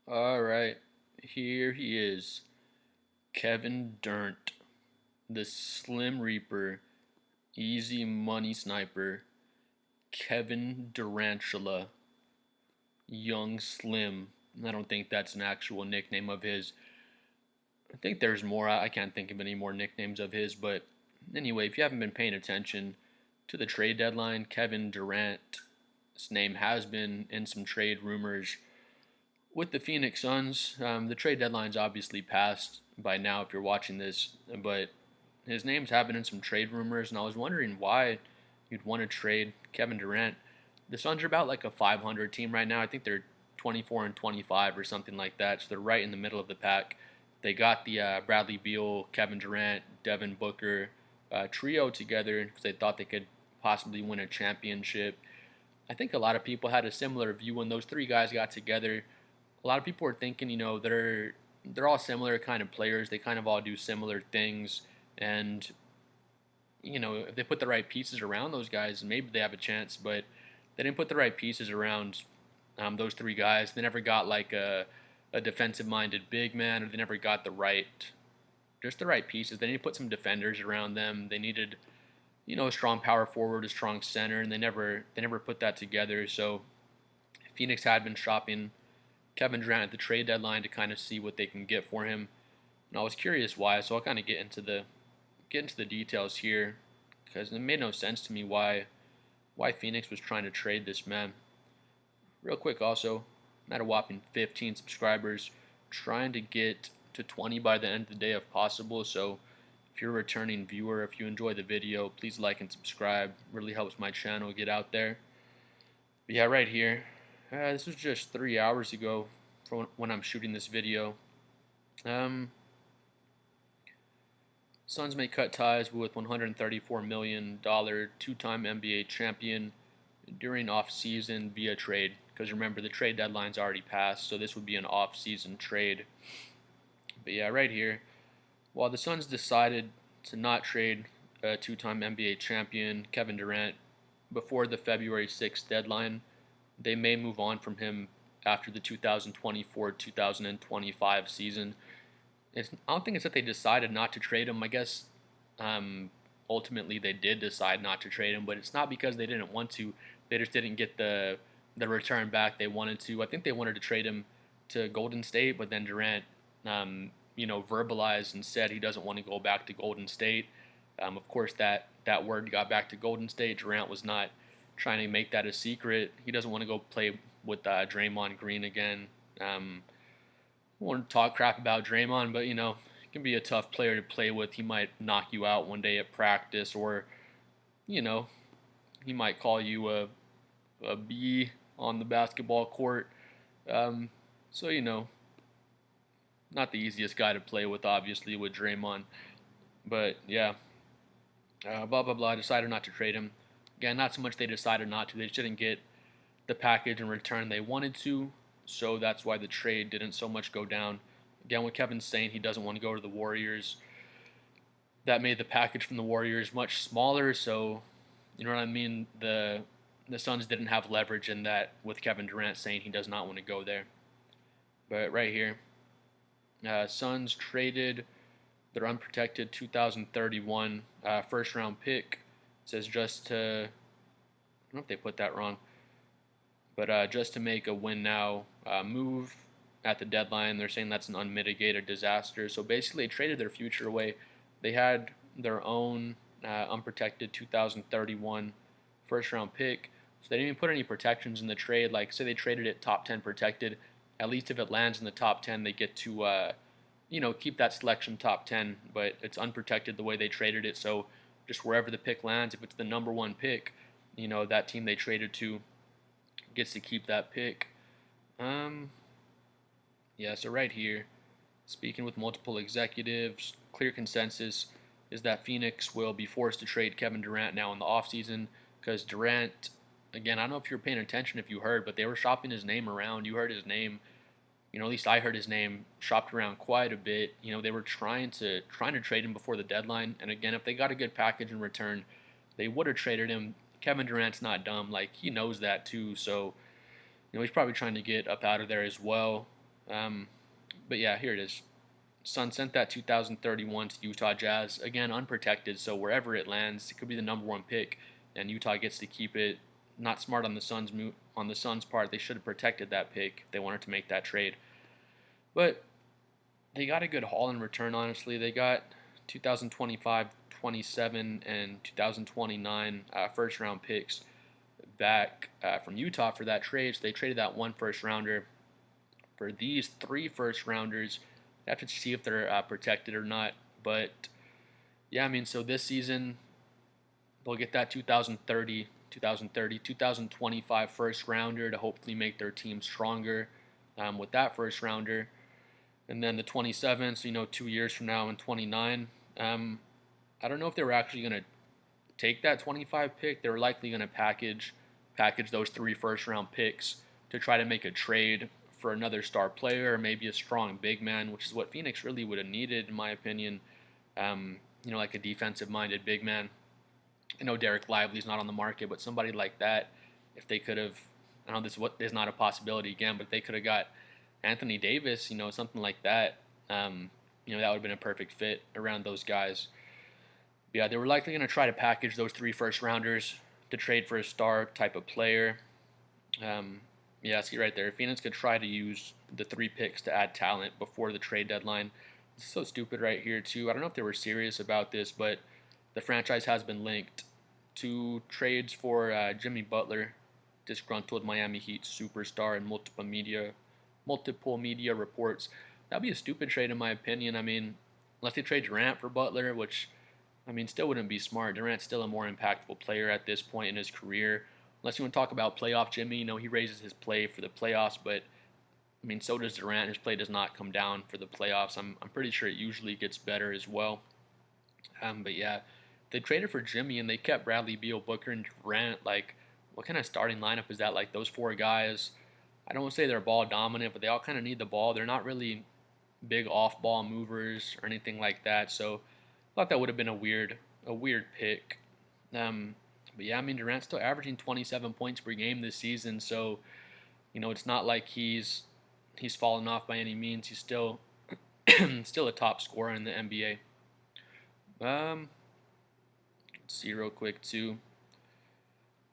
All right, here he is, Kevin Durant, the Slim Reaper, easy money sniper, Kevin Durantula, Young Slim. I don't think that's an actual nickname of his. I think there's more. I can't think of any more nicknames of his, but anyway, if you haven't been paying attention to the trade deadline, Kevin Durant's name has been in some trade rumors with the Phoenix Suns. The trade deadline's obviously passed by now if you're watching this, but his name's have been in some trade rumors, and I was wondering why you'd want to trade Kevin Durant. The Suns are about like a 500 team right now. I think they're 24 and 25 or something like that, so they're right in the middle of the pack. They got the Bradley Beal, Kevin Durant, Devin Booker trio together because they thought they could possibly win a championship. I think a lot of people had a similar view when those three guys got together. A lot of people were thinking, they're all similar kind of players. They kind of all do similar things, and if they put the right pieces around those guys, maybe they have a chance. But they didn't put the right pieces around those three guys. They never got like a defensive-minded big man, or they never got just the right pieces. They need to put some defenders around them. They needed, a strong power forward, a strong center, and they never put that together. So Phoenix had been shopping Kevin Durant at the trade deadline to kind of see what they can get for him, and I was curious why. So I'll kind of get into the details here because it made no sense to me why Phoenix was trying to trade this man. Real quick, also, I'm at a whopping 15 subscribers, trying to get to 20 by the end of the day if possible. So if you're a returning viewer, if you enjoy the video, please like and subscribe. It really helps my channel get out there. But yeah, right here. This was just 3 hours ago from when I'm shooting this video. Um, Suns may cut ties with $134 million two-time NBA champion during off-season via trade. Because remember, the trade deadline's already passed, so this would be an off-season trade. But yeah, right here. While the Suns decided to not trade a two-time NBA champion Kevin Durant before the February 6th deadline, they may move on from him after the 2024-2025 season. I don't think it's that they decided not to trade him. I guess ultimately they did decide not to trade him, but it's not because they didn't want to. They just didn't get the return back they wanted to. I think they wanted to trade him to Golden State, but then Durant, verbalized and said he doesn't want to go back to Golden State. Of course, that word got back to Golden State. Durant was not trying to make that a secret. He doesn't want to go play with Draymond Green again. I won't talk crap about Draymond, but he can be a tough player to play with. He might knock you out one day at practice, or you know, he might call you a B on the basketball court. So not the easiest guy to play with, obviously, with Draymond. But yeah, blah blah blah. Decided not to trade him. Again, not so much they decided not to. They just didn't get the package in return they wanted to, so that's why the trade didn't so much go down. Again, with Kevin saying he doesn't want to go to the Warriors, that made the package from the Warriors much smaller. So, you know what I mean? The Suns didn't have leverage in that with Kevin Durant saying he does not want to go there. But right here, Suns traded their unprotected 2031 first round pick. It says just to, I don't know if they put that wrong, but just to make a win now move at the deadline. They're saying that's an unmitigated disaster. So basically, they traded their future away. They had their own unprotected 2031 first round pick. So they didn't even put any protections in the trade. Like, say they traded it top 10 protected. At least if it lands in the top 10, they get to, keep that selection top 10. But it's unprotected the way they traded it. So just wherever the pick lands, if it's the number one pick, that team they traded to gets to keep that pick. Yeah, so right here, speaking with multiple executives, clear consensus is that Phoenix will be forced to trade Kevin Durant now in the offseason because Durant, again, I don't know if you were paying attention, if you heard, but they were shopping his name around. You heard his name, at least I heard his name shopped around quite a bit. They were trying to trade him before the deadline, and again, if they got a good package in return, they would have traded him. Kevin Durant's not dumb, like he knows that too, so he's probably trying to get up out of there as well. But yeah, here it is. Suns sent that 2031 to Utah Jazz. Again, unprotected, so wherever it lands, it could be the number one pick, and Utah gets to keep it. Not smart on the Suns' part. They should have protected that pick if they wanted to make that trade. But they got a good haul in return, honestly. They got 2025, 27, and 2029 first round picks back from Utah for that trade. So they traded that one first rounder for these three first rounders. You have to see if they're protected or not. But yeah, I mean, so this season they'll get that 2025 first rounder to hopefully make their team stronger with that first rounder. And then the 27, so 2 years from now in 29. I don't know if they were actually going to take that 25 pick. They were likely going to package those three first round picks to try to make a trade for another star player or maybe a strong big man, which is what Phoenix really would have needed, in my opinion. Like a defensive minded big man. I know Derek Lively's not on the market, but somebody like that, if they could have, I know this is not a possibility again, but if they could have got Anthony Davis, something like that, that would have been a perfect fit around those guys. But yeah, they were likely going to try to package those three first rounders to trade for a star type of player. Yeah, see right there. Phoenix could try to use the three picks to add talent before the trade deadline. It's so stupid right here, too. I don't know if they were serious about this, but the franchise has been linked to trades for Jimmy Butler, disgruntled Miami Heat superstar, and multiple media reports. That'd be a stupid trade in my opinion. I mean, unless they trade Durant for Butler, which still wouldn't be smart. Durant's still a more impactful player at this point in his career. Unless you want to talk about playoff Jimmy, he raises his play for the playoffs, but so does Durant. His play does not come down for the playoffs. I'm pretty sure it usually gets better as well. But yeah, they traded for Jimmy and they kept Bradley Beal, Booker, and Durant. Like, what kind of starting lineup is that? Like, those four guys, I don't want to say they're ball dominant, but they all kind of need the ball. They're not really big off-ball movers or anything like that. So I thought that would have been a weird pick. But yeah, Durant's still averaging 27 points per game this season. So, it's not like he's fallen off by any means. He's still still a top scorer in the NBA. Let's see real quick too.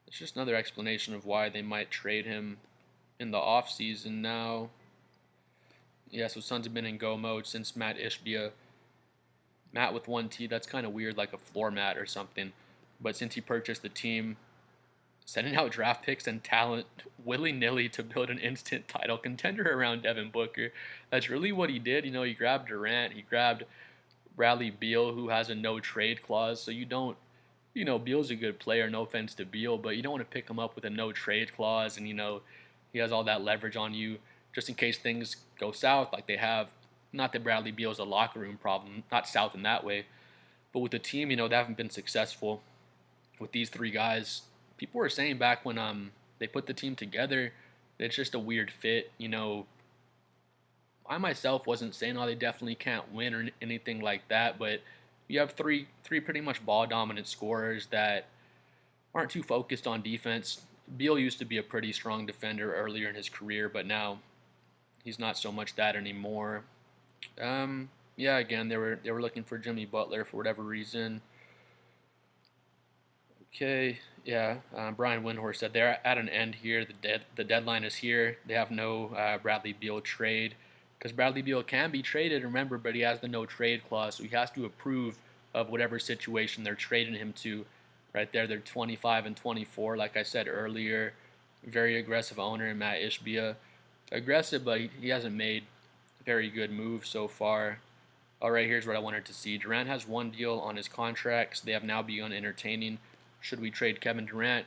It's just another explanation of why they might trade him in the offseason now. Yeah, so Suns have been in go mode since Mat Ishbia. Matt with one T, that's kind of weird, like a floor mat or something. But since he purchased the team, sending out draft picks and talent willy-nilly to build an instant title contender around Devin Booker. That's really what he did. He grabbed Durant. He grabbed Bradley Beal, who has a no-trade clause. So you don't, Beal's a good player, no offense to Beal, but you don't want to pick him up with a no-trade clause. And, he has all that leverage on you just in case things go south like they have. Not that Bradley Beal's a locker room problem, not south in that way. But with the team, they haven't been successful with these three guys. People were saying back when they put the team together, it's just a weird fit. I myself wasn't saying, they definitely can't win or anything like that, but you have three pretty much ball dominant scorers that aren't too focused on defense. Beal used to be a pretty strong defender earlier in his career, but now he's not so much that anymore. Yeah, again, they were looking for Jimmy Butler for whatever reason. Okay, yeah. Brian Windhorst said they're at an end here. The deadline is here. They have no Bradley Beal trade because Bradley Beal can be traded, remember, but he has the no trade clause, so he has to approve of whatever situation they're trading him to. Right there, they're 25 and 24, like I said earlier. Very aggressive owner in Mat Ishbia. Aggressive, but he hasn't made very good moves so far. All right, here's what I wanted to see. Durant has one deal on his contract, so they have now begun entertaining. Should we trade Kevin Durant?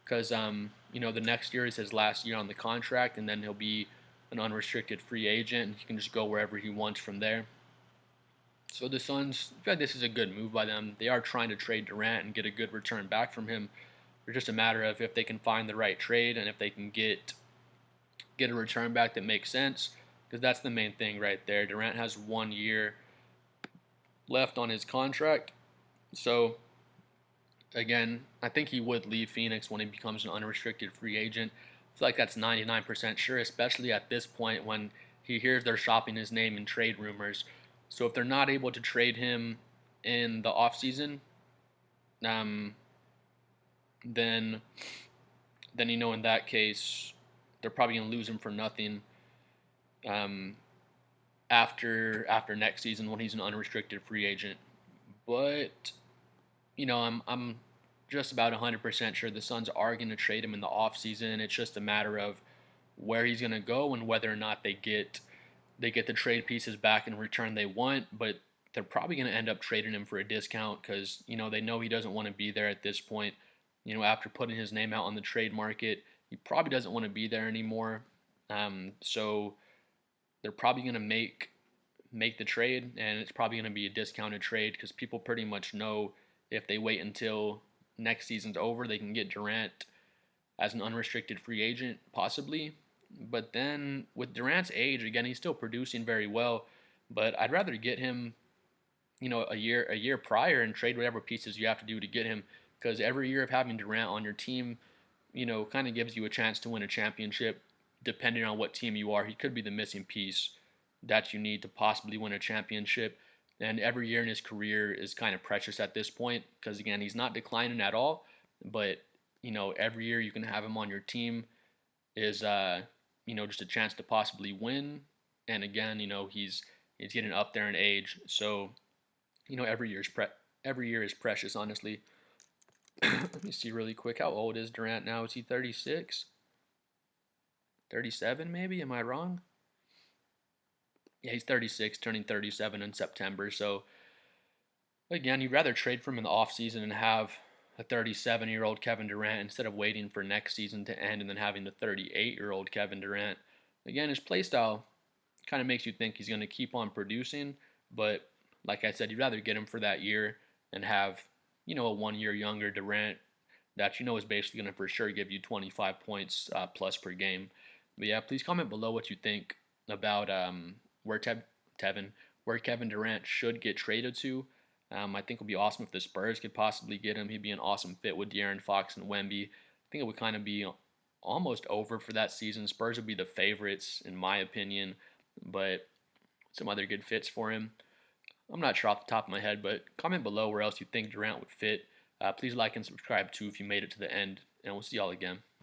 Because, the next year is his last year on the contract, and then he'll be an unrestricted free agent, and he can just go wherever he wants from there. So the Suns, I feel like this is a good move by them. They are trying to trade Durant and get a good return back from him. It's just a matter of if they can find the right trade and if they can get a return back that makes sense, because that's the main thing right there. Durant has 1 year left on his contract. So, again, I think he would leave Phoenix when he becomes an unrestricted free agent. I feel like that's 99% sure, especially at this point when he hears they're shopping his name in trade rumors. So if they're not able to trade him in the offseason, um, then in that case, they're probably gonna lose him for nothing. Um, after next season when he's an unrestricted free agent. But I'm just about 100% sure the Suns are going to trade him in the offseason. It's just a matter of where he's going to go and whether or not they get the trade pieces back in return they want. But they're probably going to end up trading him for a discount because they know he doesn't want to be there at this point. After putting his name out on the trade market, he probably doesn't want to be there anymore. So they're probably going to make the trade, and it's probably going to be a discounted trade because people pretty much know if they wait until next season's over, they can get Durant as an unrestricted free agent, possibly. But then with Durant's age, again, he's still producing very well. But I'd rather get him, a year prior and trade whatever pieces you have to do to get him, because every year of having Durant on your team, kind of gives you a chance to win a championship. Depending on what team you are, he could be the missing piece that you need to possibly win a championship. And every year in his career is kind of precious at this point because, again, he's not declining at all. But, every year you can have him on your team is, just a chance to possibly win. And again, he's getting up there in age. So, every year is precious, honestly. Let me see really quick. How old is Durant now? Is he 36? 37 maybe? Am I wrong? Yeah, he's 36, turning 37 in September. So again, you'd rather trade for him in the offseason and have a 37-year-old Kevin Durant instead of waiting for next season to end and then having the 38-year-old Kevin Durant. Again, his playstyle kind of makes you think he's going to keep on producing, but like I said, you'd rather get him for that year and have, a 1 year younger Durant that is basically going to for sure give you 25 points plus per game. But yeah, please comment below what you think about where where Kevin Durant should get traded to. I think it would be awesome if the Spurs could possibly get him. He'd be an awesome fit with De'Aaron Fox and Wemby. I think it would kind of be almost over for that season. Spurs would be the favorites in my opinion, but some other good fits for him. I'm not sure off the top of my head, but comment below where else you think Durant would fit. Please like and subscribe too if you made it to the end, and we'll see y'all again.